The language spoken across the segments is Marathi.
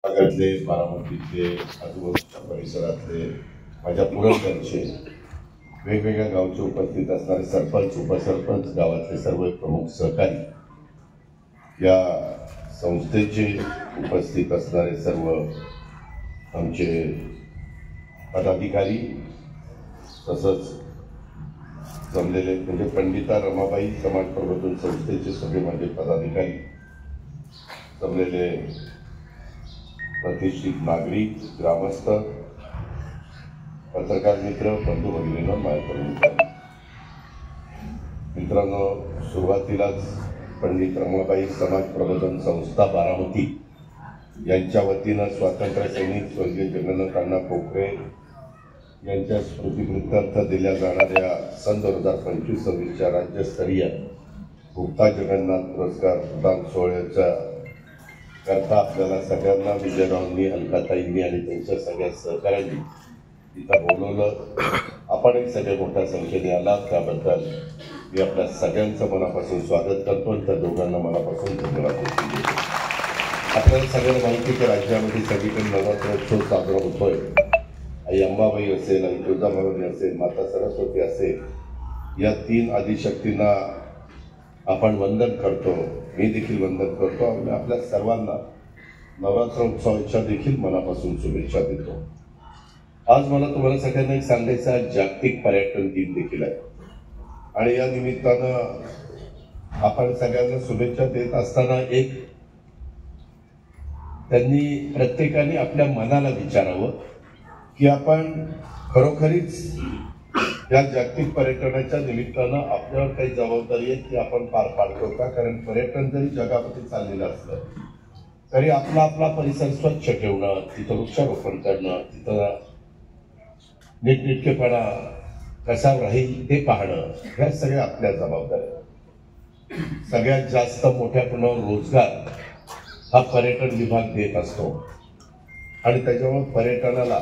भागातले, बारामतीतले, आजूबाजूच्या परिसरातले, माझ्या पुरंदरचे, वेगवेगळ्या गावचे उपस्थित असणारे सरपंच, उपसरपंच, गावातले सर्व प्रमुख सहकारी, या संस्थेचे उपस्थित असणारे सर्व आमचे पदाधिकारी, तसंच जमलेले म्हणजे पंडिता रमाबाई समाज प्रबोधन संस्थेचे सगळे माझे पदाधिकारी, जमलेले प्रतिष्ठित नागरिक, ग्रामस्थ, पत्रकार मित्र, बंधू भगिनींनो, माझ्या मित्रांनो, सुरुवातीलाच पंडित रमाबाई समाज प्रबोधन संस्था बारामती यांच्या वतीनं स्वातंत्र्य सैनिक स्वर्गीय जगन्नाथ अण्णा पोखरे यांच्या स्मृतिप्रित्यर्थ दिल्या जाणाऱ्या सन 2025-26च्या राज्यस्तरीय गुप्ता जगन्नाथ पुरस्कार प्रदान सोहळ्याच्या करता आपल्याला सगळ्यांना विजयरावांनी, अलकाताईंनी आणि त्यांच्या सगळ्या सहकाऱ्यांनी इथं बोलवलं. आपणही सगळे मोठ्या संख्येने आलात, त्याबद्दल मी आपल्या सगळ्यांचं मनापासून स्वागत करतो आणि त्या दोघांना मनापासून धन्यवाद देतो. आपल्याला सगळ्यांना माहिती की राज्यामध्ये सगळीकडे नवरात्रोत्सव साजरा होतोय. आई अंबाबाई असेल, आई तुळजाभवानी असेल, माता सरस्वती असेल, या 3 आदिशक्तींना आपण वंदन करतो. मी देखील वंदन करतो आणि आपल्या सर्वांना नवरात्रोत्सवाच्या देखील मनापासून शुभेच्छा देतो. आज मला तुम्हाला सगळ्यांना एक सांगायचं आहे, जागतिक पर्यटन दिन देखील आहे आणि या निमित्तानं आपण सगळ्यांना शुभेच्छा देत असताना एक त्यांनी प्रत्येकाने आपल्या मनाला विचारावं की आपण खरोखरीच या जागतिक पर्यटनाच्या निमित्तानं आपल्यावर काही जबाबदारी आहे ती आपण पार पाडतो का? कारण पर्यटन जरी जगामध्ये चाललेलं असलं तरी आपला आपला परिसर स्वच्छ ठेवणं, तिथं वृक्षारोपण करणं, तिथं नीटनेटकेपणा कसा राहील ते पाहणं, ह्या सगळ्या आपल्या जबाबदाऱ्या. सगळ्यात जास्त मोठ्या प्रमाणावर रोजगार हा पर्यटन विभाग देत असतो आणि त्याच्यामुळे पर्यटनाला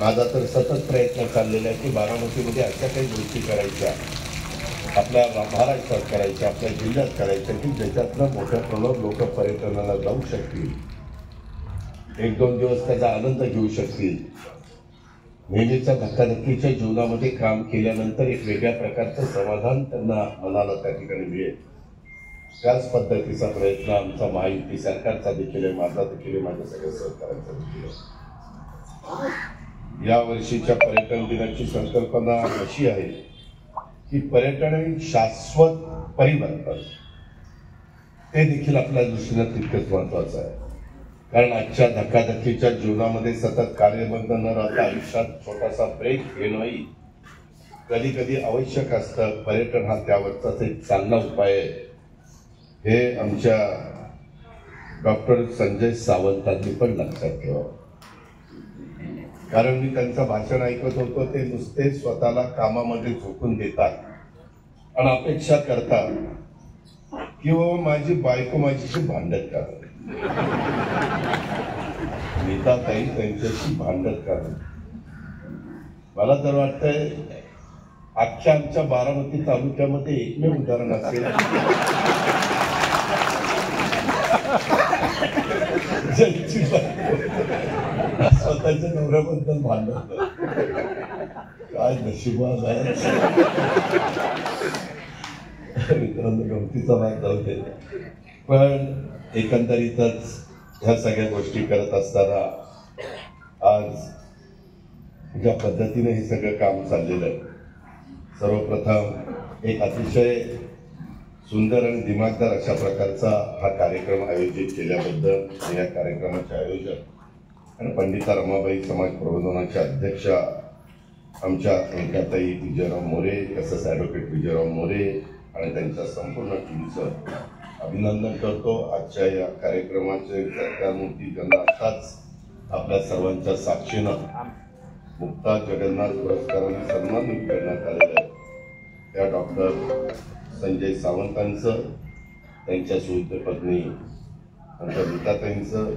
माझा तर सतत प्रयत्न चाललेला आहे की बारामतीमध्ये अशा काही गोष्टी करायच्या, आपल्या महाराष्ट्रात करायच्या, आपल्या जिल्ह्यात करायच्या की ज्याच्यातनं मोठ्या प्रमाणावर लोक पर्यटनाला जाऊ शकतील, 1-2 दिवस त्याचा आनंद घेऊ शकतील. नेहमीच्या धक्काधक्कीच्या जीवनामध्ये काम केल्यानंतर एक वेगळ्या प्रकारचं समाधान त्यांना मनाला त्या ठिकाणी मिळेल. त्याच पद्धतीचा प्रयत्न आमचा महायुती सरकारचा देखील आहे, माझा देखील आहे, माझ्या सगळ्या सहकार्याचा देखील आहे. या वर्षीच्या पर्यटन दिनाची संकल्पना अशी आहे की पर्यटन हे शाश्वत परिवर्तन, ते देखील आपल्या दृष्टीनं तितकंच महत्वाचं आहे. कारण आजच्या धक्काधक्कीच्या जीवनामध्ये सतत कार्यबद्ध न राहता आयुष्यात छोटासा ब्रेक घेणंही कधी कधी आवश्यक असतं. पर्यटन हा त्यावरचाच एक चांगला उपाय आहे, हे आमच्या डॉक्टर संजय सावंतांनी पण लक्षात ठेवावं. कारण मी त्यांचं भाषण ऐकत होतो, ते नुसते स्वतःला कामामध्ये झोकून देतात आणि अपेक्षा करतात की माझी बायको माझ्याशी भांडत करा, नीताताई त्यांच्याशी भांडत करा. मला तर वाटतंय अख्ख्या आमच्या बारामती तालुक्यामध्ये एकमेव उदाहरण असेल ज्यांची स्वतःच्या नवऱ्याबद्दल भांडत. काय नशिबात आहे मित्रांनो, गमतीचा भाग जाऊ दे. पण एकंदरीतच ह्या सगळ्या गोष्टी करत असताना आज ज्या पद्धतीने हे सगळं काम चाललेलं आहे, सर्वप्रथम एक अतिशय सुंदर आणि दिमागदार अशा प्रकारचा हा कार्यक्रम आयोजित केल्याबद्दल आणि या कार्यक्रमाचे आयोजक आणि पंडिता रमाबाई समाज प्रबोधनाच्या अध्यक्षा आमच्या अलकाताई विजयराव मोरे, तसंच ॲडव्होकेट विजयराव मोरे आणि त्यांच्या संपूर्ण टीमचं अभिनंदन करतो. आजच्या या कार्यक्रमाचे सत्कारमूर्ती ज्यांना आताच आपल्या सर्वांच्या साक्षीनं गुप्ता जगन्नाथ पुरस्काराने सन्मानित करण्यात आलेलं आहे, त्या डॉक्टर संजय सावंतांचं, त्यांच्या सुविद्य पत्नी आमच्या नीताताईंचं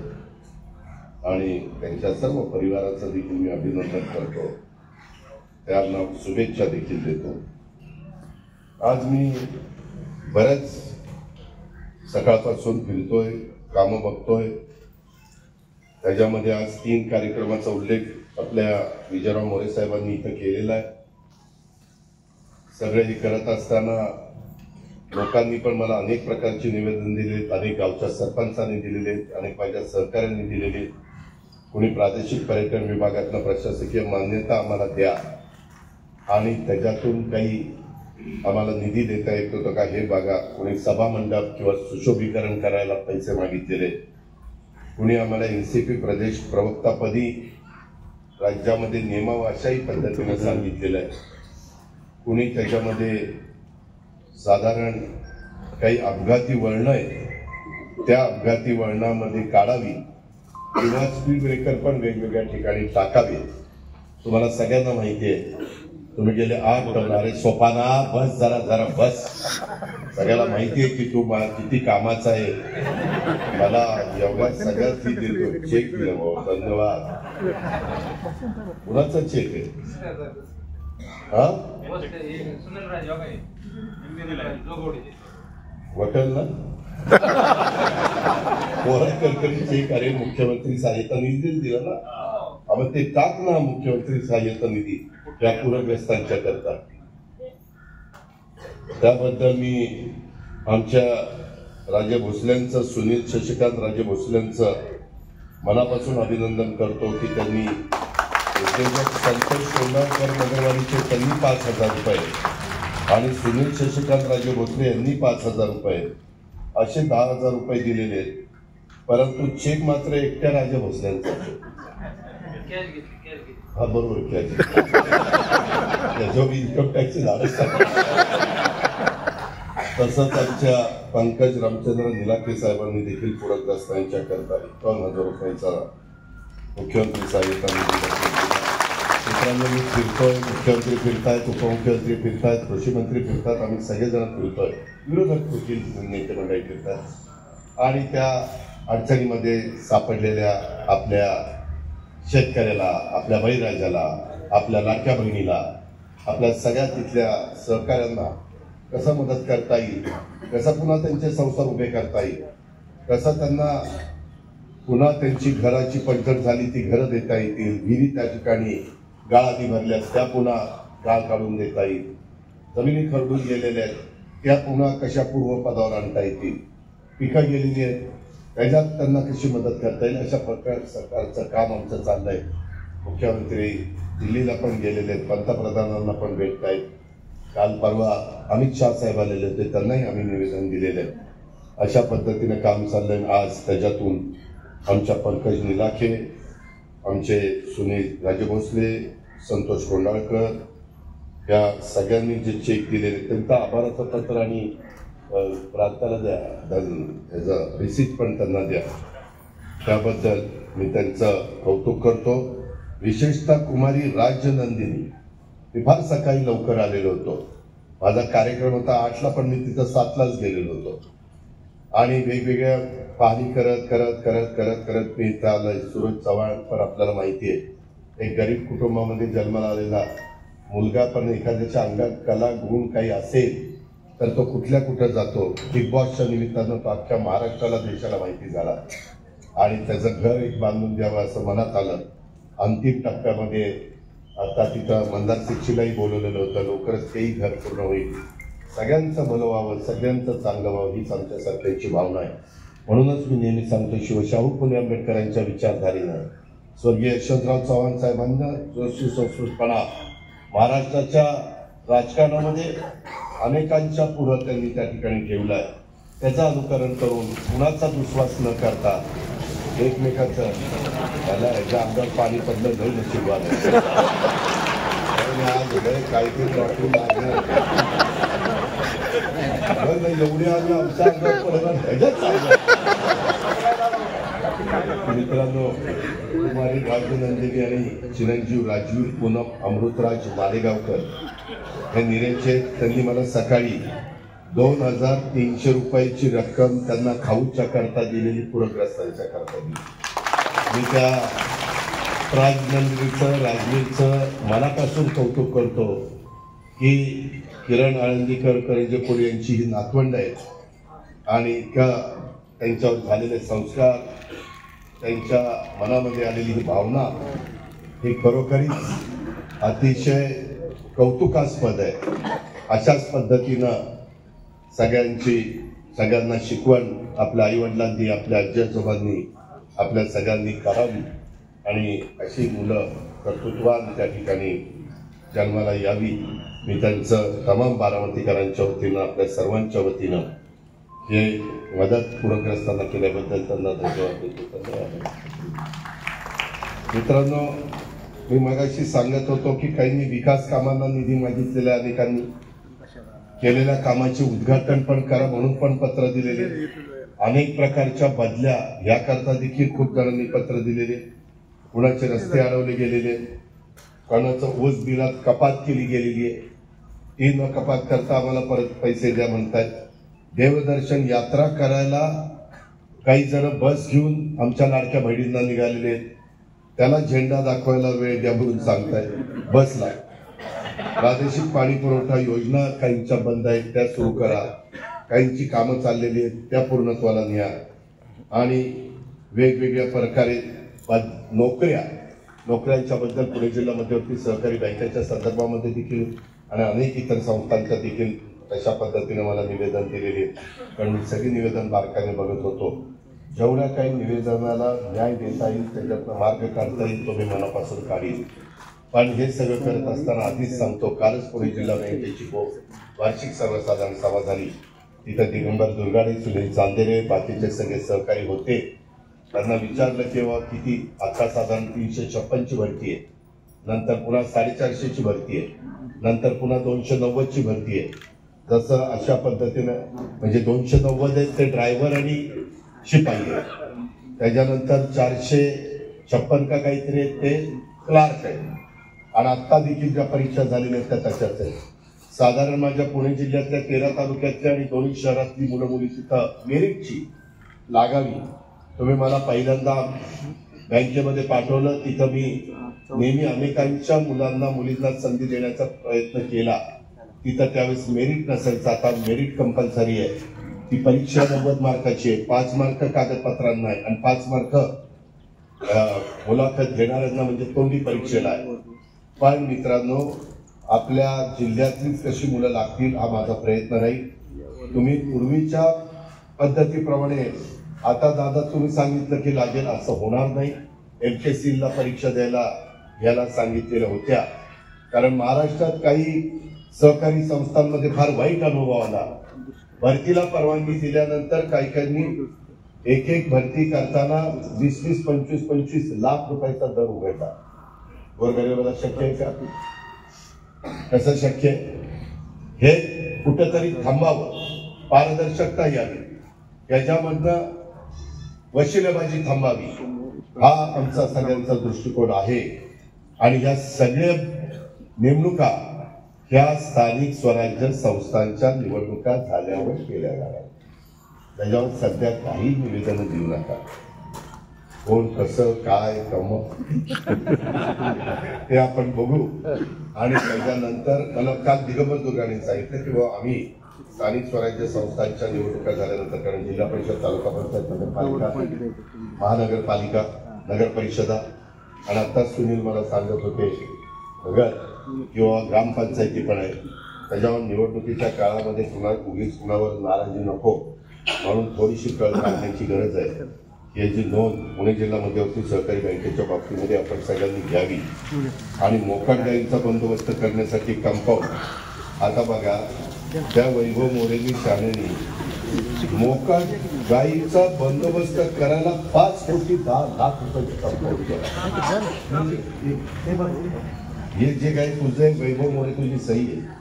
आणि त्यांच्या सर्व परिवाराचं देखील मी अभिनंदन करतो, त्यांना शुभेच्छा देखील देतो. आज मी बऱ्याच सकाळपासून फिरतोय, कामं बघतोय त्याच्यामध्ये आज 3 कार्यक्रमाचा उल्लेख आपल्या विजयराव मोरे साहेबांनी इथं केलेला आहे. सगळे हे करत असताना लोकांनी पण मला अनेक प्रकारची निवेदन दिले, अनेक गावच्या सरपंचांनी दिलेले, अनेक माझ्या सहकाऱ्यांनी दिलेले. कोणी प्रादेशिक पर्यटन विभागातनं प्रशासकीय मान्यता आम्हाला द्या आणि त्याच्यातून काही आम्हाला निधी देता येतो का हे बघा. कोणी सभा मंडप किंवा सुशोभीकरण करायला पैसे मागितलेले, कुणी आम्हाला एनसीपी प्रदेश प्रवक्तापदी राज्यामध्ये नेमावं अशाही पद्धतीने सांगितलेलं आहे. कुणी त्याच्यामध्ये साधारण काही अपघाती वळणं आहे, त्या अपघाती वळणामध्ये काढावी किंवा स्पीड ब्रेकर पण वेगवेगळ्या ठिकाणी टाकावे. तुम्हाला सगळ्यांना माहिती आहे, तुम्ही गेले 8 टन, अरे सोपाना बस, जरा जरा बस. सगळ्याला माहिती आहे की तू किती कामाचा आहे. मला एवढ्या सगळ्यात फी देतो, चेक दिलं भाऊ, धन्यवाद. कुणाचा चेक आहे? हा वटल ना कळकळी चेक. अरे मुख्यमंत्री सहाय्यता निधी दिला ना, मग ते टाक ना मुख्यमंत्री सहाय्यता निधी त्या पूरग्रस्तांच्या करता. त्याबद्दल मी आमच्या राजे भोसल्यांचं, सुनील शशिकांत राजे भोसल्यांचं मनापासून अभिनंदन करतो की त्यांनी उद्योजक संतोष कोंडाळकर नगरवाडीचे त्यांनी 5,000 रुपये आणि सुनील शशिकांत राजे भोसले यांनी 5,000 रुपये असे 10,000 रुपये दिलेले आहेत. परंतु चेक मात्र एकट्या राजे भोसल्यांचा. हा बरोबर, त्याच्यावर इन्कम टॅक्सचे धाडस. तसंच आमच्या पंकज रामचंद्र निलाके साहेबांनी देखील पूरग्रस्तांच्या करता 51,000 रुपयाचा मुख्यमंत्री सहाय्यता निधी. मित्रांनो, मी फिरतोय, मुख्यमंत्री फिरतायत, उपमुख्यमंत्री फिरतायत, कृषी मंत्री फिरतात, आम्ही सगळेजण फिरतोय, विरोधक देखील नेते मंडळी फिरतात आणि त्या अडचणीमध्ये सापडलेल्या आपल्या शेतकऱ्याला, आपल्या बळीराजाला, आपल्या लाडक्या बहिणीला, आपल्या सगळ्या तिथल्या सहकाऱ्यांना कसं मदत करता येईल, कसं पुन्हा त्यांचे संसार उभे करता येईल, कसं त्यांना पुन्हा त्यांची घराची पडझड झाली ती घरं देता येतील, विहिरी त्या ठिकाणी गाळादी भरल्या त्या पुन्हा गाळ काढून देता येईल, जमिनी खरडून गेलेल्या आहेत त्या पुन्हा कशा पूर्वपदावर आणता येतील, पिकं गेलेली आहेत त्याच्यात त्यांना कशी मदत करता येईल, अशा प्रकारे सरकारचं काम आमचं चाललंय. मुख्यमंत्री दिल्लीला पण गेलेले आहेत, पंतप्रधानांना पण भेटतायत. काल परवा अमित शाह साहेब आलेले होते, त्यांनाही आम्ही निवेदन दिलेले आहे. अशा पद्धतीने काम चाललंय. आज त्याच्यातून आमच्या पंकज निलाखे, आमचे सुनील राजे भोसले, संतोष कोंडाळकर या सगळ्यांनी जे चेक दिलेले त्यांचं आभाराचं पत्र आणि प्रांताला द्या, त्याचं रिसिप्ट पण त्यांना द्या. त्याबद्दल मी त्यांचं कौतुक करतो. विशेषतः कुमारी राजनंदिनी, मी फार सकाळी लवकर आलेलो होतो. माझा कार्यक्रम होता 8ला, पण मी तिथं 7लाच गेलेलो होतो आणि वेगवेगळ्या पाहणी करत करत करत करत करत मी इथं आलोय. सूरज चव्हाण पण आपल्याला माहिती आहे, एक गरीब कुटुंबामध्ये जन्माला आलेला मुलगा, पण एखाद्याच्या अंगात कला गुण काही असेल तर तो कुठल्या कुठं जातो. बिग बॉसच्या निमित्तानं तो अख्ख्या महाराष्ट्राला, देशाला माहिती झाला आणि त्याचं घर एक बांधून द्यावं असं मनात आलं. अंतिम टप्प्यामध्ये आता तिथं मंदार शिक्षीलाही बोलवलेलं होतं. लवकरच तेही घर पूर्ण होईल. सगळ्यांचं भलं व्हावं, सगळ्यांचं चांगलं व्हावं हीच आमच्या सरकारची भावना आहे. म्हणूनच मी नेहमी सांगतो, शिवशाहू फुले आंबेडकरांच्या विचारधारेनं स्वर्गीय यशवंतराव चव्हाण साहेबांना जो सुसंस्कृतपणा महाराष्ट्राच्या राजकारणामध्ये अनेकांच्या पुढं त्यांनी त्या ठिकाणी ठेवलाय, त्याचं अनुकरण करून कुणाचा दुस्वास न करता एकमेकाचं त्याला ह्याच्या अंगावर पाणी पडलं नाही नशीब आलं. काहीतरी वाटून एवढे आम्ही आमच्या अंगावर पडलं ह्याच्याच. मित्रांनो, कुमारी राजनंदिनी आणि चिरंजीव राजवीर पूनम अमृतराज मालेगावकर हे निरेचे, त्यांनी मला सकाळी 2,300 रुपयाची रक्कम त्यांना खाऊच्या करता दिलेली, पूरग्रस्तांच्या करता दिली. मी त्या राजनंदिनीचं, राजवीरचं मनापासून कौतुक करतो की किरण आळंदीकर करंजेपूर यांची ही नातवंड आहेत आणि इतका त्यांच्यावर झालेले संस्कार, त्यांच्या मनामध्ये आलेली ही भावना ही खरोखरीच अतिशय कौतुकास्पद आहे. अशाच पद्धतीनं सगळ्यांना शिकवण आपल्या आईवडिलांनी, आपल्या आजी आजोबांनी, आपल्या सगळ्यांनी करावी आणि अशी मुलं कर्तृत्वान त्या ठिकाणी जन्माला यावी. मी त्यांचं तमाम बारामतीकरांच्या वतीनं, आपल्या सर्वांच्या वतीनं हे मदत पूरग्रस्तांना केल्याबद्दल त्यांना धन्यवाद देतो. मित्रांनो, मी मगाशी सांगत होतो की काहींनी विकास कामांना निधी मागितलेल्या, अनेकांनी केलेल्या कामाचे उद्घाटन पण करा म्हणून पण पत्र दिलेले, अनेक प्रकारच्या बदल्या याकरता देखील खूप जणांनी पत्र दिलेले, कुणाचे रस्ते अडवले गेलेले, कोणाचं ऊस बिलात कपात केली गेलेली आहे, ती न कपात करता आम्हाला परत पैसे द्या म्हणतायत. देवदर्शन यात्रा करायला काही जण बस घेऊन आमच्या लाडक्या बहिणींना निघालेले आहेत, त्याला झेंडा दाखवायला वेळ द्या म्हणून सांगतायत बसला. प्रादेशिक पाणी पुरवठा योजना काहींच्या बंद आहेत, त्या सुरू करा. काहींची कामं चाललेली आहेत, त्या पूर्णत्वाला न्या. आणि वेगवेगळ्या प्रकारे नोकऱ्यांच्या बद्दल पुणे जिल्हा मध्यवर्ती सहकारी बँकेच्या संदर्भामध्ये देखील आणि अनेक इतर संस्थांच्या देखील तशा पद्धतीने मला निवेदन दिलेले, कारण मी सगळी निवेदन बारकाने बघत होतो. जेवढ्या काही निवेदनाला न्याय देता येईल, त्याच्यातनं मार्ग काढता येईल, तो मी मनापासून काढीन. पण हे सगळं करत असताना आधीच सांगतो, कालच पुणे जिल्हा बँकेची वार्षिक सर्वसाधारण सभा झाली. तिथं दिगंबर दुर्गाडे, सुनील चांदेरे, बाकीचे सगळे सहकारी होते. त्यांना विचारलं तेव्हा किती, आता साधारण 356ची भरती आहे, नंतर पुन्हा 450ची भरती आहे, नंतर पुन्हा 290ची भरती आहे. जसं अशा पद्धतीनं म्हणजे 290 आहेत ते ड्रायव्हर आणि शिपाई आहे, त्याच्यानंतर 456 का काहीतरी आहेत ते क्लार्क आहे, आणि आत्ता देखील ज्या परीक्षा झालेल्या आहेत त्या तशाच आहेत. साधारण माझ्या पुणे जिल्ह्यातल्या 13 तालुक्यातल्या आणि 2 शहरातली मुलं मुली तिथं मेरिटची लागावी. तुम्ही मला पहिल्यांदा बँकेमध्ये पाठवलं, तिथं मी नेहमी अनेकांच्या मुलांना मुलींना संधी देण्याचा प्रयत्न केला. तिथं त्यावेळेस मेरिट नसायचं, आता मेरिट कंपल्सरी आहे. ती परीक्षा 90 मार्काची आहे, 5 मार्क कागदपत्रांना आहे आणि 5 मार्क मुलाखत घेणाऱ्यांना म्हणजे तोंडी परीक्षेला आहे. पण मित्रांनो, आपल्या जिल्ह्यातलीच कशी मुलं लागतील हा माझा प्रयत्न राहील. तुम्ही पूर्वीच्या पद्धतीप्रमाणे आता दादा तुम्ही सांगितलं की लागेल असं होणार नाही. MKCला परीक्षा घ्यायला सांगितलेल्या होत्या, कारण महाराष्ट्रात काही सहकारी संस्थांमध्ये फार वाईट अनुभव आला. भरतीला परवानगी दिल्यानंतर काही एक भरती करताना 20-20, 25-25 लाख रुपयाचा दर उघडला. गोरगरिबाला शक्य आहे का? कसं शक्य आहे? हे कुठंतरी थांबावं, पारदर्शकता यावी, याच्यामधनं वशिलेबाजी थांबावी, हा आमचा सगळ्यांचा दृष्टिकोन आहे. आणि या सगळ्या नेमणुका ह्या स्थानिक स्वराज्य संस्थांच्या निवडणुका झाल्यावर केल्या जाणार. त्याच्यावर सध्या काही निवेदन देऊ नका. कोण कसं काय कम ते आपण बघू. आणि त्याच्यानंतर मला काल दिगंबर दुर्गाने सांगितलं की बाबा आम्ही स्थानिक स्वराज्य संस्थांच्या निवडणुका झाल्यानंतर, कारण जिल्हा परिषद, तालुका पंचायत, नगरपालिका, महानगरपालिका, नगर परिषदा, आणि आता सुनील मला सांगत होते नगर किंवा ग्रामपंचायती पण आहे, त्याच्यावर निवडणुकीच्या काळामध्ये उगीच कुणावर नाराजी नको म्हणून थोडीशी कळ काढण्याची गरज आहे. याची नोंद पुणे जिल्हा मध्यवर्ती सहकारी बँकेच्या बाबतीमध्ये आपण सगळ्यांनी घ्यावी. आणि मोकाट गाईंचा बंदोबस्त करण्यासाठी कंपाऊंड, आता बघा त्या वैभव मोरेंनी शाळेने मोकाट गाईचा बंदोबस्त करायला 5 कोटी 10 लाख रुपयाची कंपाऊंड केला. हे जे काही तुझं वैभव मोरे तुझी सही आहे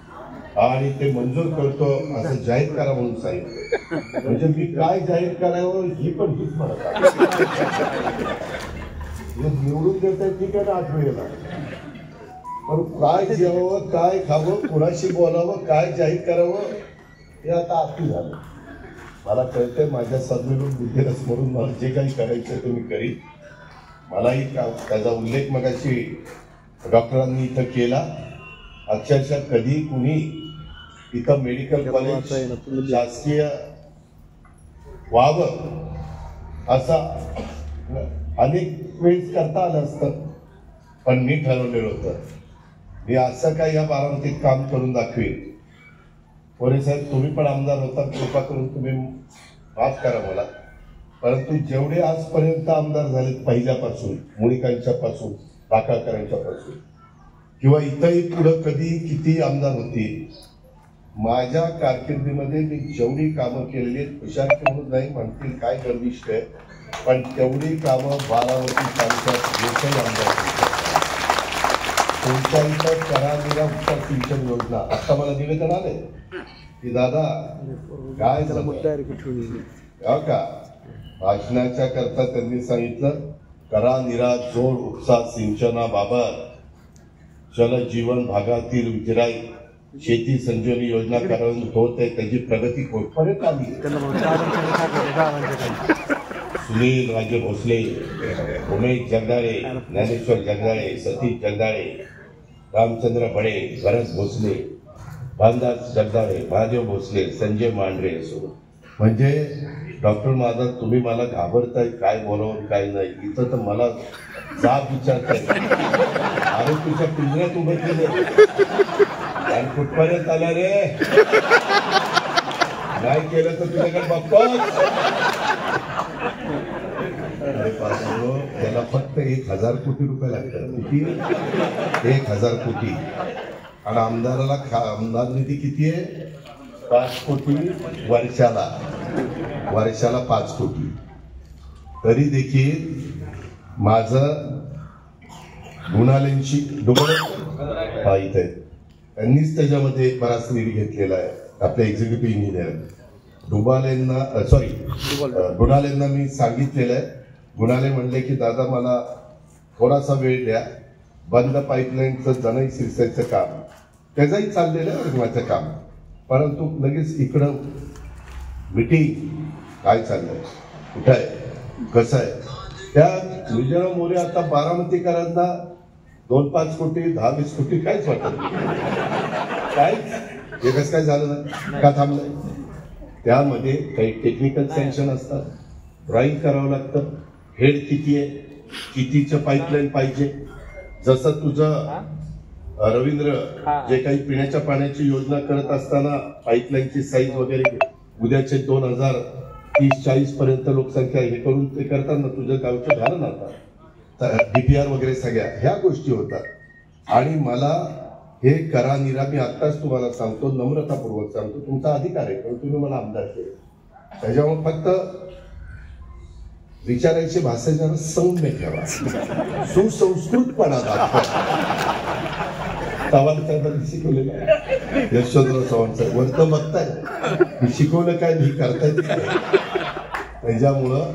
आणि ते मंजूर करतो असं जाहीर करा म्हणून सांगितलं. म्हणजे मी काय जाहीर करावं ही पण हीच म्हणत आहे. निवडून देत आहे ठीक आहे ना, 8 वेळेला, पण काय जेवावं, काय खावं, कुणाशी बोलावं, काय जाहीर करावं हे आता अति झालं. मला कळतंय माझ्या सद्विवेक बुद्धीला स्मरून मला जे काही करायचं ते मी करीन. मलाही त्याचा उल्लेख मगाशी डॉक्टरांनी इथं केला. अक्षरशः कधी कुणी इथं मेडिकल कॉलेज शासकीय व्हावं असा अनेक वेळेस करता आलं असतं, पण मी ठरवलेलं होतं मी असं काय या बारामतीत काम करून दाखवेन. पोरे साहेब तुम्ही पण आमदार होता, कृपा करून तुम्ही माफ करा मला, परंतु जेवढे आजपर्यंत आमदार झालेत पहिल्यापासून, मुळीकांच्या पासून, टाकाळकरांच्या पासून किंवा इथंही पुढं कधी किती आमदार होतील, माझ्या कारकिर्दीमध्ये मी जेवढी कामं केलेली आहेत, हुशार म्हणून नाही म्हणतील काय गर्विष्ठ आहे, पण तेवढी कामं बारामती तालुक्यात एकही आमदार तुमच्या इथं करानिरा उपचार सिंचन योजना आता मला निवेदन आले की दादा काय झालं का भाषणाच्या करता त्यांनी सांगितलं करानिरा जोड उपसा सिंचनाबाबत जलजीवन भागातील विजराई शेती संजीवनी योजना कार्यान्वित होत आहे, त्याची प्रगती कुठपर्यंत आली. सुनील राजे भोसले, उमेश जगदाळे, ज्ञानेश्वर जगदाळे, सतीश जगदाळे, रामचंद्र बडे, भरत भोसले, भानदास जगदाळे, महादेव भोसले, संजय मांढरे असो, म्हणजे डॉक्टर माझा तुम्ही मला घाबरताय काय बोलावं काय नाही. इथं तर मला जाब विचारताय, आरोपीच्या पिंजऱ्यात उभं केलं आणि कुठपर्यंत आला रे, नाही केलं तर तुझ्याकडे बघतोच. त्याला फक्त 1000 कोटी रुपये लागतात. किती? 1000 कोटी. आणि आमदाराला आमदार निधी किती आहे? 5 कोटी वर्षाला. वर्षाला 5 कोटी. तरी देखील माझं गुणालेंची इथे त्यांनीच त्याच्यामध्ये बराच निधी घेतलेला आहे. आपले एक्झिक्युटिव्ह इंजिनियर गुणालेंना मी सांगितलेलं आहे. गुणाले म्हणले की दादा मला थोडासा वेळ द्या, बंद पाईपलाईनचं जणई शिरसायचं काम त्याचंही चाललेलं आहे माझं काम, परंतु लगेच इकडं मीटिंग काय चाललंय, कुठं आहे, कसं आहे. त्या विजय मोरे आता बारामतीकरांना 2-5 कोटी 10-20 कोटी काहीच वाटत काय हे कसं काय झालं नाही का थांबलंय. त्यामध्ये काही टेक्निकल सँक्शन असतात, ड्रॉइंग करावं लागतं, हेड किती आहे, कितीचं पाईपलाईन पाहिजे. जसं तुझं रवींद्र जे काही पिण्याच्या पाण्याची योजना करत असताना पाईपलाईनची साईज वगैरे उद्याचे 2030-40 पर्यंत लोकसंख्या हे करून ते करताना तुझं गावचं झालं ना आता DPR वगैरे सगळ्या ह्या गोष्टी होतात. आणि मला हे करानिरा मी आत्ताच तुम्हाला सांगतो, नम्रतापूर्वक सांगतो, तुमचा अधिकार आहे पण तुम्ही मला आमदार केले, त्याच्यामुळे फक्त विचारायची भाषा जरा सौम्य ठेवा, सुसंस्कृतपणा दाखवा. चव्हाण साहेबांनी शिकवलेलं आहे, यशवंतराव चव्हाण साहेब वर्त बघताय शिकवलं काय मी करतायत काय. त्याच्यामुळं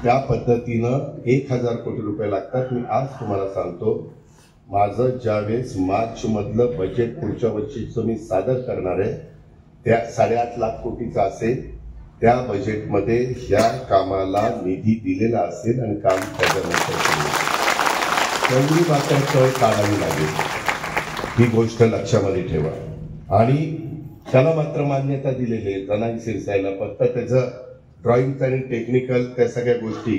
त्या पद्धतीनं 1000 कोटी रुपये लागतात. मी आज तुम्हाला सांगतो, माझं ज्यावेळेस मार्च मधलं बजेट पुढच्या वर्षीचं मी सादर करणार आहे त्या 8.5 लाख कोटीचं असेल. त्या बजेटमध्ये ह्या कामाला निधी दिलेला असेल आणि काम त्याच्यानंतर तेवढी मात्र कळ काढावी लागेल. ही गोष्ट लक्षामध्ये ठेवा. आणि त्याला मात्र मान्यता दिलेली आहे जनाई शिरसायला, फक्त त्याचं ड्रॉइंग आणि टेक्निकल त्या सगळ्या गोष्टी,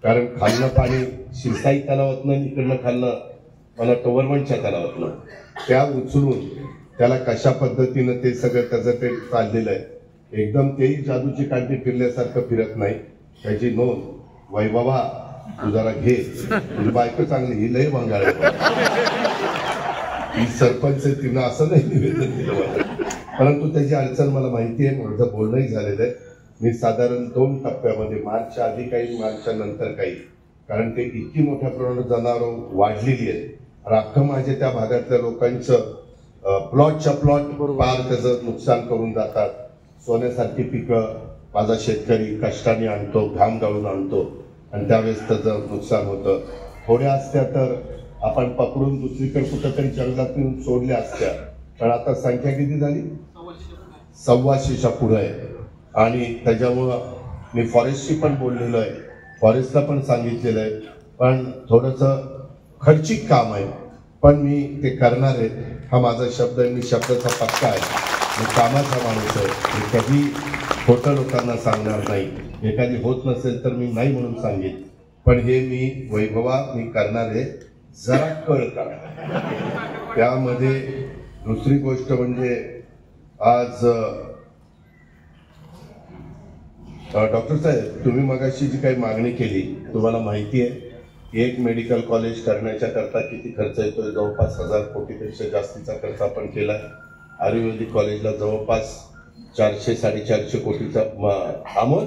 कारण खालनं पाणी शिरसाई तलावातनं इकडनं खालनं मला गव्हर्नमेंटच्या तलावातनं त्या उचलून त्याला कशा पद्धतीनं ते सगळं त्याचं ते चाललेलं आहे. एकदम तेही जादूची काठी फिरल्यासारखं फिरत नाही. त्याची नोंद वैभवा तू जरा घे, तुझी बायको चांगली, ही लय भंगाळ ही सरपंच तिनं असं नाही निवेदन दिलं मला, परंतु त्याची अडचण मला माहिती आहे. माझं बोलणंही झालेलं आहे. मी साधारण 2 टप्प्यामध्ये, मार्चच्या आधी काही, मार्चच्या नंतर काही, कारण ते इतकी मोठ्या प्रमाणात जनावरं वाढलेली आहेत. अख्खं माझे त्या भागातल्या लोकांचं प्लॉटच्या प्लॉट पार त्याचं नुकसान करून जातात. सोन्यासारखी पिकं माझा शेतकरी कष्टाने आणतो, घाम गाळून आणतो आणि त्यावेळेस त्याचं नुकसान होतं. थोड्या असत्या तर आपण पकडून दुसरीकडे कुठंतरी जंगलात नेऊन सोडल्या असत्या, पण आता संख्या किती झाली? 125च्या पुढे आहे. आणि त्याच्यामुळं मी फॉरेस्टशी पण बोललेलो आहे, फॉरेस्टला पण सांगितलेलं आहे, पण थोडंसं खर्चिक काम आहे, पण मी ते करणार आहे. हा माझा शब्द आहे, मी शब्दाचा पक्का आहे, मी कामाचा माणूस आहे. मी कधी खोटं लोकांना सांगणार नाही. एखादी होत नसेल तर मी नाही म्हणून सांगेन. पण हे मी वैभवा मी करणार आहे, जरा कळ करा त्यामध्ये. दुसरी गोष्ट म्हणजे आज डॉक्टर साहेब, तुम्ही मगाशी जी काही मागणी केली, तुम्हाला माहिती आहे एक मेडिकल कॉलेज करण्याच्या करता किती खर्च येतोय? जवळपास 1000 कोटीपेक्षा जास्तीचा खर्च आपण केलाय. आयुर्वेदिक कॉलेजला जवळपास 400-450 कोटीचा अमोल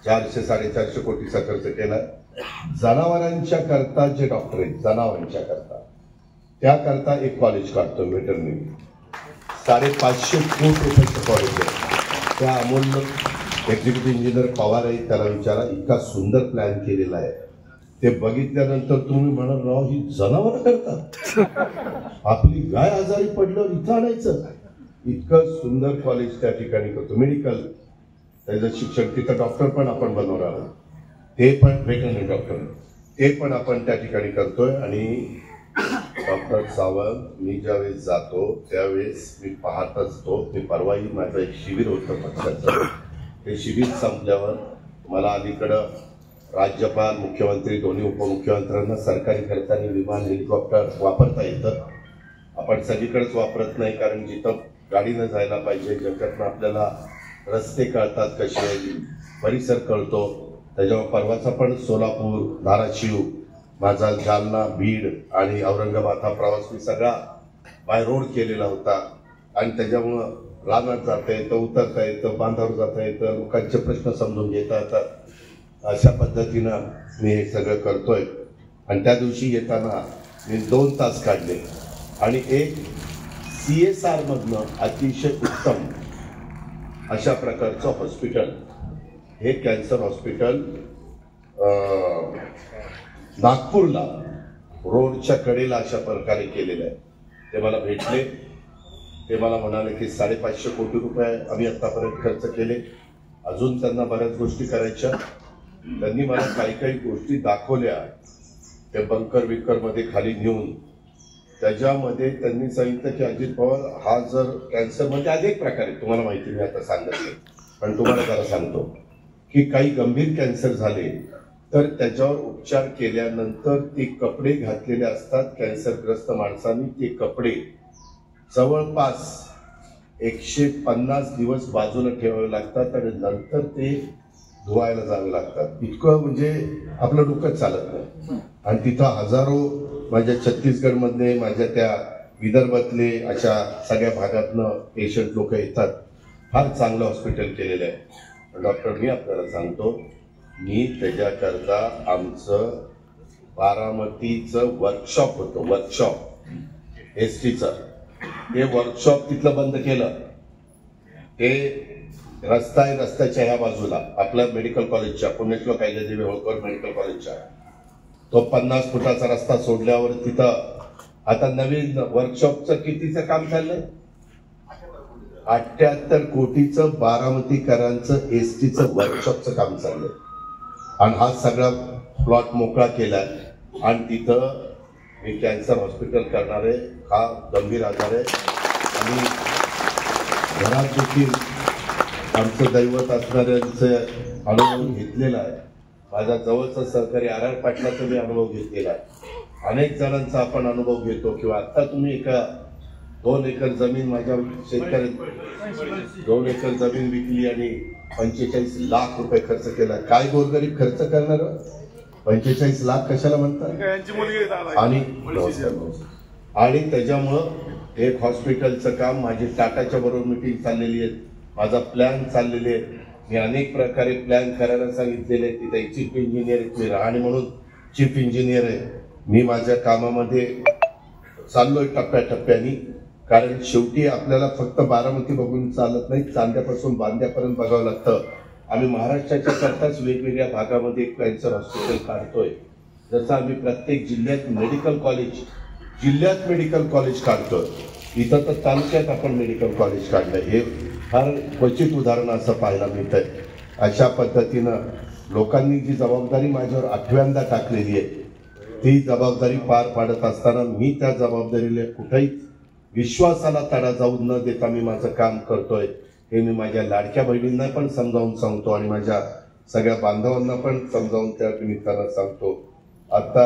400-450 कोटीचा खर्च केलाय. जनावरांच्या करता जे डॉक्टर आहेत जनावरांच्या करता त्याकरता एक कॉलेज काढतो वेटरनरी, 550 कोटी रुपयाचं कॉलेज आहे. त्या अमोलनं एक्झिक्युटिव्ह इंजिनियर पवार आहे, त्याला विचारा, इतका सुंदर प्लॅन केलेला आहे. ते बघितल्यानंतर तुम्ही म्हणाल राव ही जनावरं करतात, आपली गाय आजारी पडल्यावर इथं आणायचं. इतकं सुंदर कॉलेज त्या ठिकाणी करतो. मेडिकल त्याचं शिक्षण, तिथं डॉक्टर पण आपण बनवणार आहोत, ते पण वेटरनरी डॉक्टर ते पण आपण त्या ठिकाणी करतोय. आणि डॉक्टर सावंत, मी ज्यावेळेस जातो त्यावेळेस मी पाहत असतो. मी परवाही माझं एक शिबिर होतं पक्षाचं, ते शिबिर संपल्यावर मला अलीकडं राज्यपाल, मुख्यमंत्री, दोन्ही उपमुख्यमंत्र्यांना सरकारी खर्चाने विमान, हेलिकॉप्टर वापरता येतं. आपण सगळीकडेच वापरत नाही, कारण जिथं गाडीनं जायला पाहिजे, ज्याच्यातनं आपल्याला रस्ते कळतात, कसे परिसर कळतो. त्याच्यावर परवाचा पण सोलापूर, धाराशिव, माझा जालना, बीड आणि औरंगाबाद हा प्रवास मी सगळा बाय रोड केलेला होता. आणि त्याच्यामुळं रानात जाता येतं, उतरता येतं, बांधावर जाता येतं, लोकांचे प्रश्न समजून घेता येतात. अशा पद्धतीनं मी हे सगळं करतोय. आणि त्या दिवशी येताना मी 2 तास काढले आणि एक CSR मधनं अतिशय उत्तम अशा प्रकारचं हॉस्पिटल, हे कॅन्सर हॉस्पिटल नागपूरला रोडच्या कडेला अशा प्रकारे केलेलं आहे. ते मला भेटले, ते मला म्हणाले की 550 कोटी रुपये आम्ही आतापर्यंत खर्च केले, अजून त्यांना बऱ्याच गोष्टी करायच्या. त्यांनी मला काही गोष्टी दाखवल्या, त्या बंकर मध्ये खाली नेऊन. त्याच्यामध्ये त्यांनी सांगितलं की अजित पवार, हा जर कॅन्सर म्हणजे अनेक प्रकारे तुम्हाला माहिती मी आता सांगत नाही, पण तुम्हाला जरा सांगतो की काही गंभीर कॅन्सर झाले तर त्याच्यावर उपचार केल्यानंतर ते कपडे घातलेले असतात कॅन्सरग्रस्त माणसांनी, ते कपडे जवळपास 150 दिवस बाजूला ठेवावे लागतात आणि नंतर ते धुवायला जावे लागतात. इतकं म्हणजे आपलं डोकं चालत नाही. आणि तिथं हजारो माझ्या छत्तीसगडमधले, माझ्या त्या विदर्भातले, अशा सगळ्या भागातनं पेशंट लोक येतात. फार चांगलं हॉस्पिटल केलेलं आहे. डॉक्टर, मी आपल्याला सांगतो, मी त्याच्याकरता आमचं बारामतीचं वर्कशॉप होतं, वर्कशॉप STचं, ते वर्कशॉप तिथलं बंद केलं. ते रस्ता आहे, रस्त्याच्या ह्या बाजूला आपल्या मेडिकल कॉलेजच्या, पुण्यश्लोक अहिल्यादेवी होळकर मेडिकल कॉलेजच्या, तो 50 फुटाचा रस्ता सोडल्यावर तिथं आता नवीन वर्कशॉपचं कितीचं काम चाललंय? 78 कोटीचं बारामतीकरांचं STचं वर्कशॉपचं काम चाललंय. आणि हा सगळा प्लॉट मोकळा केलाय आणि तिथं मी कॅन्सर हॉस्पिटल करणार आहे. हा गंभीर आजार आहे आणि घरात देखील आमचं दैवत असणाऱ्यांचं अनुभव घेतलेला आहे. माझा जवळचा सहकारी RR पाटलाचा मी अनुभव घेतलेला आहे. अनेक जणांचा आपण अनुभव घेतो. किंवा आता तुम्ही एका 2 एकर जमीन, माझ्या शेतकरी 2 एकर जमीन विकली आणि 45 लाख रुपये खर्च केला. काय गोरगरीब खर्च करणार? 45 लाख कशाला म्हणतात? आणि त्याच्यामुळं एक हॉस्पिटलचं काम, माझी टाटाच्या बरोबर मिटिंग चाललेली आहे, माझा प्लॅन चाललेले आहे. मी अनेक प्रकारे प्लॅन करायला सांगितलेले आहे. तिथे चीफ इंजिनियर आहे, मी राहणे म्हणून चीफ इंजिनियर आहे. मी माझ्या कामामध्ये चाललोय टप्प्याटप्प्यानी. कारण शेवटी आपल्याला फक्त बारामती बघून चालत नाही, चांद्यापासून बांद्यापर्यंत बघावं लागतं. आम्ही महाराष्ट्राच्या करताच वेगवेगळ्या भागामध्ये कॅन्सर हॉस्पिटल काढतोय. जसं आम्ही प्रत्येक जिल्ह्यात मेडिकल कॉलेज काढतोय. इथं तर तालुक्यात आपण मेडिकल कॉलेज काढलंय. हे फार क्वचित उदाहरण असं पाहायला मिळतंय. अशा पद्धतीनं लोकांनी जी जबाबदारी माझ्यावर 8व्यांदा टाकलेली आहे, ती जबाबदारी पार पाडत असताना मी त्या जबाबदारीला कुठेही विश्वासाला तडा जाऊ न देता मी माझं काम करतोय. हे मी माझ्या लाडक्या बहिणींना पण समजावून सांगतो आणि माझ्या सगळ्या बांधवांना पण समजावून त्या निमित्तानं सांगतो. आता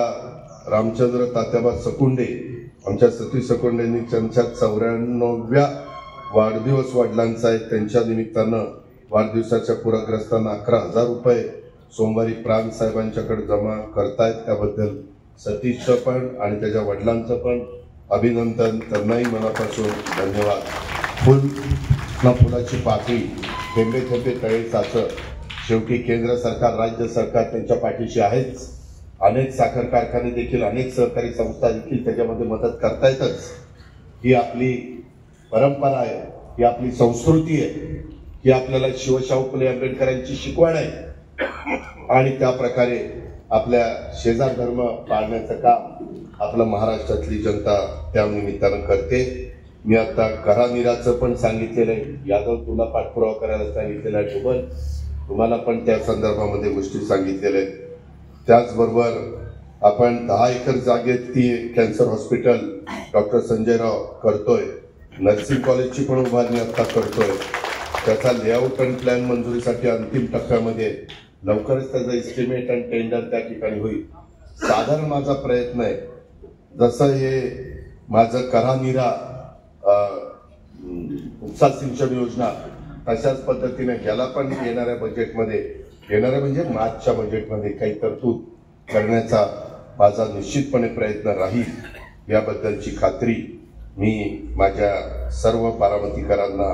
रामचंद्र तात्याबा सकुंडे, आमच्या सतीश सकुंडेंनी त्यांच्या 94व्या वाढदिवस वडिलांचा आहे. त्यांच्या निमित्तानं वाढदिवसाच्या पूरग्रस्तांना 11,000 रुपये सोमवारी प्राण साहेबांच्याकडे जमा करतायत. त्याबद्दल सतीशचं पण आणि त्याच्या वडिलांचं पण अभिनंदन. त्यांनाही मनापासून धन्यवाद. फुलाची पाकळी, थेंबे थेंबे तळे साचं. शेवटी केंद्र सरकार, राज्य सरकार त्यांच्या पाठीशी आहेच. अनेक साखर कारखाने देखील, अनेक सहकारी संस्था देखील त्याच्यामध्ये मदत करतायतच. ही आपली परंपरा आहे, ही आपली संस्कृती आहे, ही आपल्याला शिवशाहू फुले आंबेडकरांची शिकवण आहे. आणि त्या प्रकारे आपल्या शेजार धर्म पाळण्याचं काम आपलं महाराष्ट्रातली जनता त्या निमित्तानं करते. मी आता करानिराचं पण सांगितलेलं आहे. यादव तुला पाठपुरावा करायला सांगितलेला आहे. डोबल तुम्हाला पण त्या संदर्भामध्ये गोष्टी सांगितलेल्या आहेत. त्याचबरोबर आपण 10 एकर जागेत ती कॅन्सर हॉस्पिटल डॉक्टर संजय राव करतोय. नर्सिंग कॉलेजची पण उभारणी आता करतोय. त्याचा लेआउट आणि प्लॅन मंजुरीसाठी अंतिम टप्प्यामध्ये. लवकरच त्याचा एस्टिमेट आणि टेंडर त्या ठिकाणी होईल. साधारण माझा प्रयत्न आहे, जसं हे माझं करानिरा उपसा सिंचन योजना तशाच पद्धतीने याला पण येणाऱ्या बजेटमध्ये, येणाऱ्या म्हणजे मार्चच्या बजेटमध्ये काही तरतूद करण्याचा माझा निश्चितपणे प्रयत्न राहील. याबद्दलची खात्री मी माझ्या सर्व बारामतीकरांना,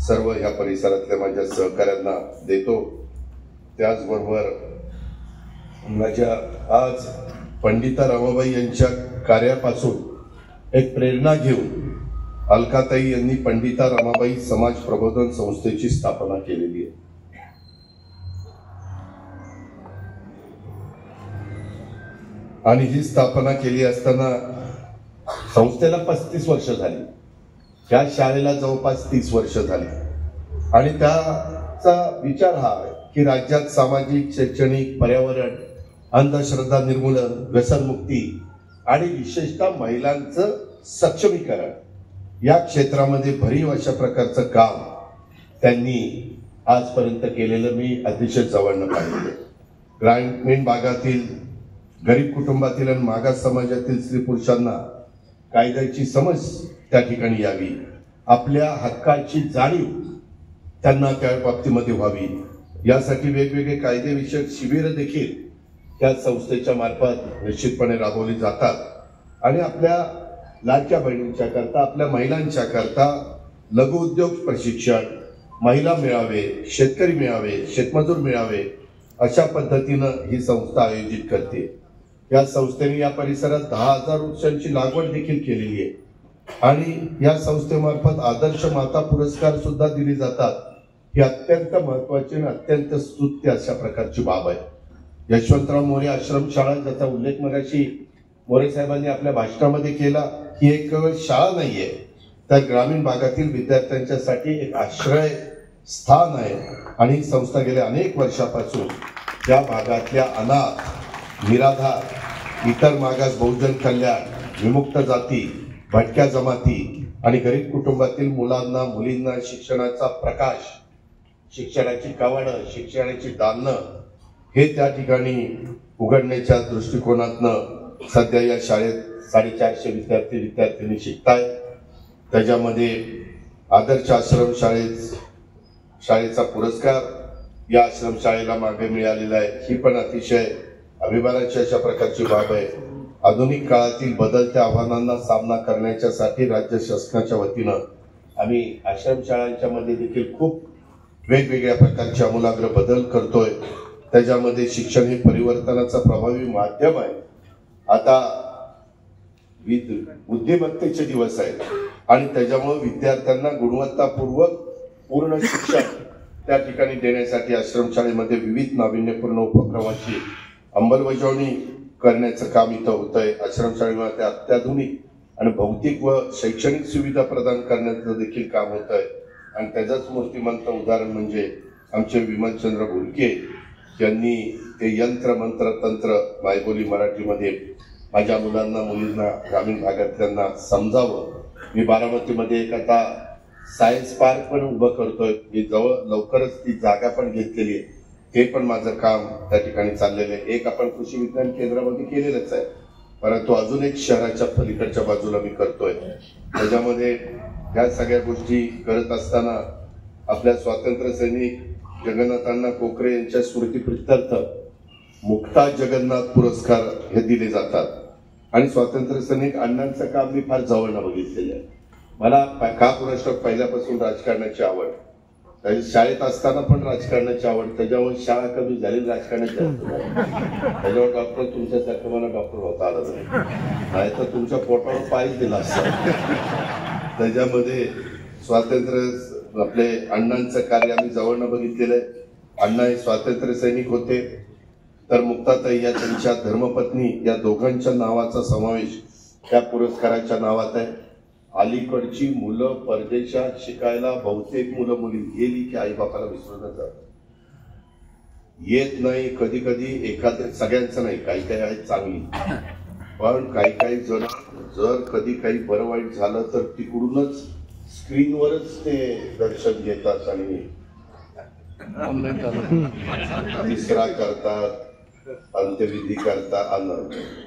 सर्व या परिसरातल्या माझ्या सहकाऱ्यांना देतो. त्याचबरोबर माझ्या आज पंडिता रमाबाई यांच्या कार्यापासून एक प्रेरणा घेऊन अलकाताई यांनी पंडिता रमाबाई समाज प्रबोधन संस्थेची स्थापना केलेली आहे. आणि ही स्थापना केली असताना संस्थेला 35 वर्ष झाली, त्या शाळेला जवळपास 30 वर्ष झाली. आणि त्याचा विचार हा आहे की राज्यात सामाजिक, शैक्षणिक, पर्यावरण, अंधश्रद्धा निर्मूलन, व्यसनमुक्ती आणि विशेषतः महिलांचं सक्षमीकरण या क्षेत्रामध्ये भरीव अशा प्रकारचं काम त्यांनी आजपर्यंत केलेलं मी अतिशय जवळनं पाहिलेलं. ग्रामीण भागातील गरीब कुटुंबातील आणि मागास समाजातील स्त्री पुरुषांना कायद्याची समज त्या ठिकाणी यावी, आपल्या हक्काची जाणीव त्यांना त्या बाबतीमध्ये व्हावी, यासाठी वेगवेगळे कायदेविषयक शिबिर देखील त्या संस्थेच्या मार्फत निश्चितपणे राबवली जातात. आणि आपल्या लाडक्या बहिणींच्या करता, आपल्या महिलांच्या करता लघु उद्योग प्रशिक्षण, महिला मेळावे, शेतकरी मेळावे, शेतमजूर मेळावे अशा पद्धतीनं ही संस्था आयोजित करते. या संस्थेने या परिसरात 10,000 वृक्षांची लागवड देखील केलेली आहे. आणि या संस्थेमार्फत आदर्श माता पुरस्कार सुद्धा दिले जातात. ही अत्यंत महत्वाची आणि अत्यंत स्तुत्य अशा प्रकारची बाब आहे. यशवंतराव मोरे आश्रमशाळा, ज्याचा उल्लेख मगाशी मोरे साहेबांनी आपल्या भाषणामध्ये केला, ही एक केवळ शाळा नाहीये, तर ग्रामीण भागातील विद्यार्थ्यांच्यासाठी एक आश्रय स्थान आहे. आणि ही संस्था गेल्या अनेक वर्षापासून त्या भागातल्या अनाथ, निराधार, इतर मागास, बहुजन कल्याण, विमुक्त जाती, भटक्या जमाती आणि गरीब कुटुंबातील मुलांना, मुलींना शिक्षणाचा प्रकाश, शिक्षणाची कवाडं, शिक्षणाची दालनं हे त्या ठिकाणी उघडण्याच्या दृष्टिकोनातनं सध्या या शाळेत 450 विद्यार्थिनी शिकतायत. त्याच्यामध्ये आदर्श आश्रम शाळेचा पुरस्कार या आश्रमशाळेला मागे मिळालेला आहे. ही पण अतिशय अभिमानाची अशा प्रकारची बाब आहे. आधुनिक काळातील बदलत्या आव्हानांना सामना करण्याच्यासाठी राज्य शासनाच्या वतीनं आम्ही आश्रमशाळांच्या मध्ये देखील खूप वेगवेगळ्या प्रकारचे आमूलाग्र बदल करतोय. त्याच्यामध्ये शिक्षण हे परिवर्तनाचा प्रभावी माध्यम आहे. आता बुद्धिमत्तेचे दिवस आहेत आणि त्याच्यामुळे विद्यार्थ्यांना गुणवत्तापूर्वक पूर्ण शिक्षण त्या ठिकाणी देण्यासाठी आश्रमशाळेमध्ये विविध नाविन्यपूर्ण उपक्रमाची अंमलबजावणी करण्याचं काम इथं होतंय. आश्रमशाळेमध्ये अत्याधुनिक आणि भौतिक व शैक्षणिक सुविधा प्रदान करण्याचं देखील काम होत आहे. आणि त्याचंच मूर्तिमंत उदाहरण म्हणजे आमचे विमलचंद्र घोडके यांनी ते यंत्र मंत्र तंत्र मायबोली मराठीमध्ये माझ्या मुलांना, मुलींना, ग्रामीण भागातल्यांना समजावं. मी बारामतीमध्ये एक आता सायन्स पार्क पण उभं करतोय. मी जवळ लवकरच ती जागा पण घेतलेली आहे. ते पण माझं काम त्या ठिकाणी चाललेलं आहे. एक आपण कृषी विज्ञान केंद्रामध्ये केलेलंच आहे, परंतु अजून एक शहराच्या पलीकडच्या बाजूला मी करतोय. त्याच्यामध्ये ह्या सगळ्या गोष्टी करत असताना आपल्या स्वातंत्र्य सैनिक जगन्नाथांना कोकरे यांच्या स्मृतीप्रित्यर्थ मुक्ता जगन्नाथ पुरस्कार हे दिले जातात. आणि स्वातंत्र्य सैनिक अण्णांचं काम मी फार जवळनं बघितलेलं आहे. मला का पुरस्कार पहिल्यापासून राजकारणाची आवड, शाळेत असताना पण राजकारणाची आवड, त्याच्यामुळे शाळा कमी झाली, राजकारणाची त्याच्यावर डॉक्टर तुमच्यासारखं मला डॉक्टर होता आलं नाही तर तुमच्या पोटावर पायच दिला असता. त्याच्यामध्ये स्वातंत्र्य आपले अण्णांचं कार्य आम्ही जवळनं बघितलेलं आहे. अण्णा हे स्वातंत्र्य सैनिक होते, तर मुक्ताताई या त्यांच्या धर्मपत्नी या दोघांच्या नावाचा समावेश त्या पुरस्काराच्या नावात आहे. अलीकडची मुलं परदेशात शिकायला बहुतेक मुलं मुली गेली की आई बापाला विसरूनच जातात, येत नाही. कधी कधी एखाद्या, सगळ्यांचं नाही, काही काही आहेत चांगली, पण काही काही जण जर कधी काही बरं वाईट झालं तर तिकडूनच स्क्रीनवरच ते दर्शन घेतात आणि तिसरा करतात, अंत्यविधी करतात,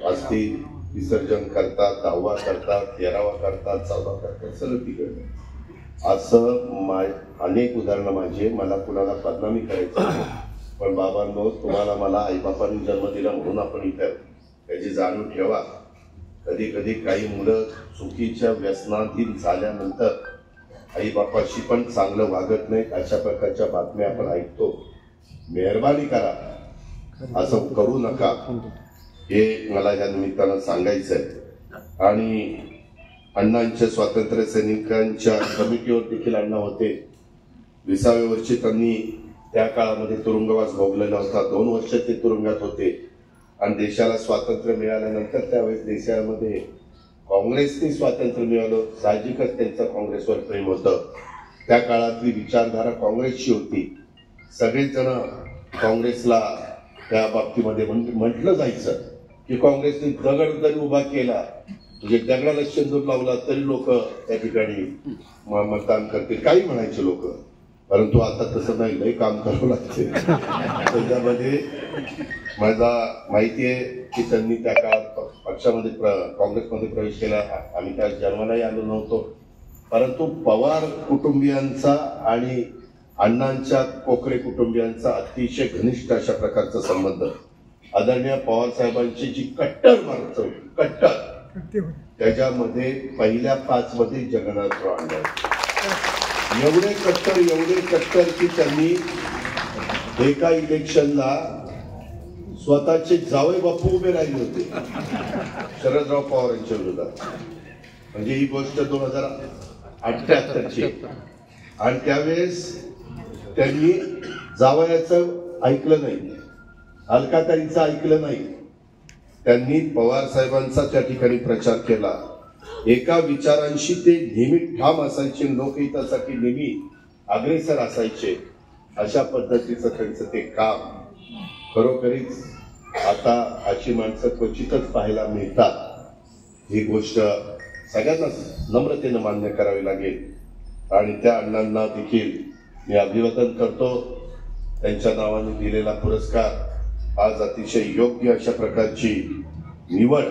अस्थि विसर्जन करतात, 10वा करतात, 13वा करतात, 14वा करतात, सगळं तिकडं. असं अनेक उदाहरणं माझे. मला कुणाला बदनामी करायचं, पण बाबांनो तुम्हाला मला आईबापांनी जन्म दिला म्हणून आपण इथं, त्याची जाणीव ठेवा. कधी कधी काही मुलं चुकीच्या व्यसनाधीन झाल्यानंतर आईबापाशी पण चांगलं वागत नाहीत, अशा प्रकारच्या बातम्या आपण ऐकतो. मेहरबानी करा, असं करू नका, हे मला या निमित्तानं सांगायचं आहे. आणि अण्णांच्या स्वातंत्र्य सैनिकांच्या कमिटीवर देखील अण्णा होते. 20व्या वर्षी त्यांनी त्या काळामध्ये तुरुंगवास भोगलेला होता. 2 वर्ष ते तुरुंगात होते आणि देशाला स्वातंत्र्य मिळाल्यानंतर त्यावेळेस देशामध्ये काँग्रेसने स्वातंत्र्य मिळालं. साहजिकच त्यांचं काँग्रेसवर प्रेम होतं. त्या काळातली विचारधारा काँग्रेसची होती. सगळेच जण काँग्रेसला त्या बाबतीमध्ये म्हटलं जायचं की काँग्रेसने दगड जरी उभा केला, म्हणजे दगडाला शेंदूर लावला तरी लोक त्या ठिकाणी मतदान करतील, काही म्हणायचे लोक. परंतु आता तसं नाही, लय काम करावं लागते. त्याच्यामध्ये माझा माहिती आहे की त्यांनी त्या काळात पक्षामध्ये काँग्रेसमध्ये प्रवेश केला. आम्ही त्या जन्मालाही आलो नव्हतो, परंतु पवार कुटुंबियांचा आणि अण्णांच्या कोकरे कुटुंबियांचा अतिशय घनिष्ठ अशा प्रकारचा संबंध. आदरणीय पवार साहेबांची जी कट्टर माणसं होती, कट्टर, त्याच्यामध्ये पहिल्या 5 मध्ये जगन्नाथराव अण्णा एवढे कट्टर की त्यांनी एका इलेक्शनला स्वतःचे जावई बापू उभे राहिले होते शरदराव पवार यांच्या विरोधात. म्हणजे ही गोष्ट 2078ची. आणि त्यावेळेस त्यांनी जावयाचं ऐकलं नाही, अलकाताईंचं ऐकलं नाही. त्यांनी पवार साहेबांचा त्या ठिकाणी प्रचार केला. एका विचारांशी ते नेहमी ठाम असायचे, लोकहितासाठी नेहमी अग्रेसर असायचे. अशा पद्धतीचं त्यांचं ते काम खरोखरीच आता अशी माणसं क्वचितच पाहायला मिळतात. ही गोष्ट सगळ्यांना नम्रतेनं मान्य करावी लागेल. आणि त्या अण्णांना देखील मी अभिवादन करतो. त्यांच्या नावाने दिलेला पुरस्कार आज अतिशय योग्य अशा प्रकारची निवड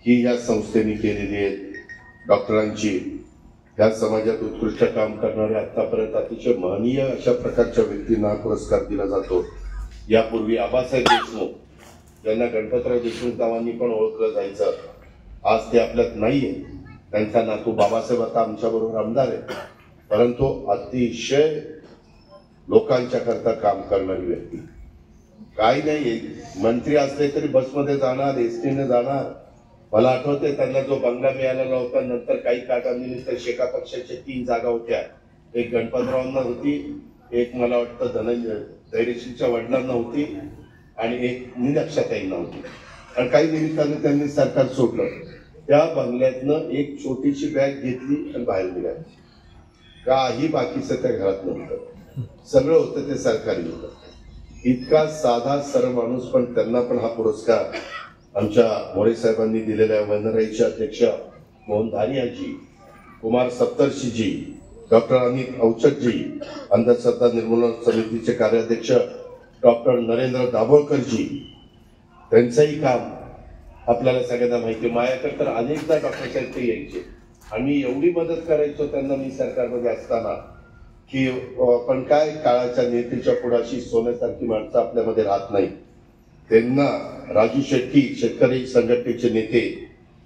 ही या संस्थेने केलेली आहे. डॉक्टरांची, या समाजात उत्कृष्ट काम करणाऱ्या आतापर्यंत अतिशय महनीय अशा प्रकारच्या व्यक्तींना पुरस्कार दिला जातो. यापूर्वी आबासाहेब देशमुख यांना गणपतराव देशमुख नावांनी पण ओळखलं जायचं. आज ते आपल्यात नाहीये. त्यांचा नातू बाबासाहेब आता आमच्या बरोबर आमदार आहे, परंतु अतिशय लोकांच्या करता काम करणारी व्यक्ती. काही नाही, मंत्री असले तरी बसमध्ये जाणार, एसटीने जाणार. मला आठवते त्यांना जो बंगला मिळालेला होता, नंतर काही काळानिमित्त शेका पक्षाच्या 3 जागा होत्या. एक गणपतरावांना होती, एक मला वाटतं धनंजय धैर्यशीलच्या वडिलांना होती आणि एक निलक्षाताईंना होती. आणि काही निमित्ताने त्यांनी सरकार सोडलं. त्या बंगल्यातनं एक छोटीशी बॅग घेतली आणि बाहेर निघाली. काही बाकीचं त्या घरात नव्हतं, सगळं होतं ते सरकारी होतं. इतका साधा सरळ माणूस, पण त्यांना पण हा पुरस्कार आमच्या मोरे साहेबांनी दिलेल्या वनराईचे अध्यक्ष मोहन धारियाजी, कुमार सप्तर्षीजी, डॉक्टर अमित अवचटजी, अंधश्रद्धा निर्मूलन समितीचे कार्याध्यक्ष डॉक्टर नरेंद्र दाभोळकरजी, त्यांचंही काम आपल्याला सगळ्यांना माहिती आहे. माझ्याकडे तर अनेकदा डॉक्टर साहेब ते यायचे आणि मी एवढी मदत करायचो त्यांना मी सरकारमध्ये असताना की पण काय काळाच्या नेत्याच्या पुढाशी सोन्यासारखी माणसं आपल्यामध्ये राहत नाही. त्यांना राजू शेट्टी शेतकरी संघटनेचे नेते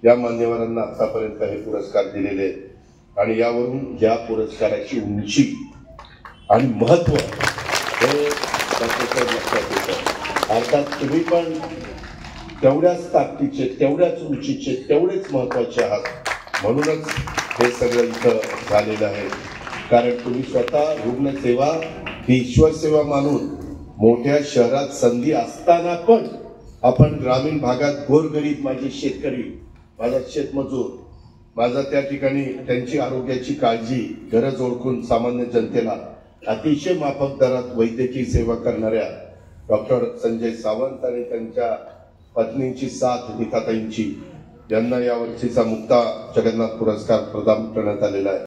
या मान्यवरांना आतापर्यंत हे पुरस्कार दिलेले आहेत आणि यावरून या पुरस्काराची उंची आणि महत्व हे लक्षात येतं. अर्थात तुम्ही पण तेवढ्याच ताकदीचे, तेवढ्याच उंचीचे, तेवढेच महत्वाचे आहात. म्हणूनच हे सगळं इथं झालेलं आहे. कारण तुम्ही स्वतः रुग्णसेवा ही ईश्वरसेवा मानून मोठ्या शहरात संधी असताना पण आपण ग्रामीण भागात गोरगरीब, माझे शेतकरी, माझा शेतमजूर, माझा त्या ठिकाणी त्यांची आरोग्याची काळजी, गरज ओळखून सामान्य जनतेला अतिशय माफक दरात वैद्यकीय सेवा करणाऱ्या डॉक्टर संजय सावंत आणि त्यांच्या पत्नींची साथ नीताताईंची यांना यावर्षीचा मुक्ता जगन्नाथ पुरस्कार प्रदान करण्यात आलेला आहे.